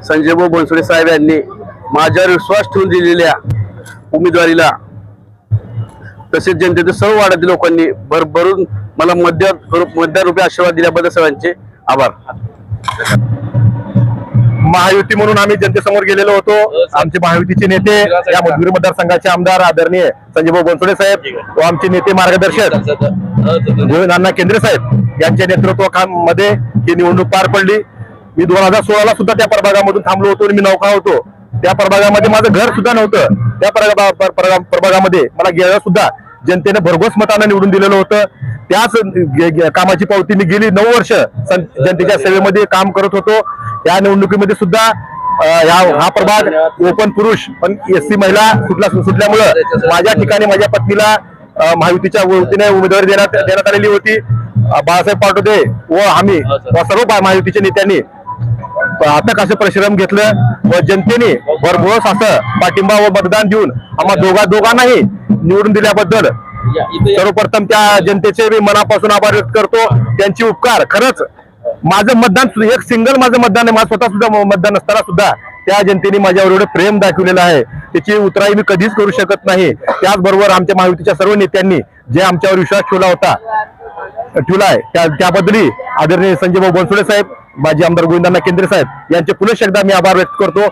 संजयभाऊ बनसोडे साहेब यांनी माझ्यावर विश्वास ठेवून दिलेल्या उमेदवारीला तसेच जनतेच्या सर्व वाड्यातील लोकांनी भरभरून मला मतदार आशीर्वाद दिल्याबद्दल सर्वांचे आभार। महायुती म्हणून आम्ही जनतेसमोर गेलेलो होतो। आमचे महायुतीचे नेते या मधुगिरी मतदारसंघाचे आमदार आदरणीय संजयभाऊ बनसोडे साहेब व आमचे नेते मार्गदर्शक गोविंद केंद्रे साहेब यांच्या नेतृत्वाखामध्ये ही निवडणूक पार पडली। मी 2016ला सुद्धा त्या प्रभागामधून थांबलो होतो आणि मी नौका होतो। त्या प्रभागामध्ये माझं घर सुद्धा नव्हतं। त्या प्रभागामध्ये मला गेल्या सुद्धा जनतेने भरघोस मतानं निवडून दिलेलं होतं। त्याच कामाची पावती मी गेली 9 वर्ष जनतेच्या सेवेमध्ये काम करत होतो। या निवडणुकीमध्ये सुद्धा हा प्रभाग ओपन पुरुष पण एससी महिला सुटल्यामुळं माझ्या ठिकाणी माझ्या पत्नीला महायुतीच्या वतीने उमेदवारी देण्यात आलेली होती। बाळासाहेब पाटोदे व आम्ही सर्व महायुतीच्या नेत्यांनी अथक असं परिश्रम घेतलं व जनतेने भरघोस असं पाठिंबा व मतदान देऊन आम्हा दोघांनाही निवडून दिल्याबद्दल सर्वप्रथम त्या जनतेचे मी मनापासून आभार व्यक्त करतो। त्यांची उपकार खरंच माझं मतदान एक सिंगल माझं मतदान आहे। माझं स्वतः सुद्धा मतदान नसताना सुद्धा त्या जनतेने माझ्यावर एवढं प्रेम दाखवलेलं आहे त्याची उतराई मी कधीच करू शकत नाही। त्याचबरोबर आमच्या महायुतीच्या सर्व नेत्यांनी जे आमच्यावर विश्वास ठेवलाय त्याबद्दल आदरणीय संजयभाऊ बनसोडे साहेब, माजी आमदार गोविंद केंद्रे साहेब यांचे पुनश्च एकदा मी आभार व्यक्त करतो।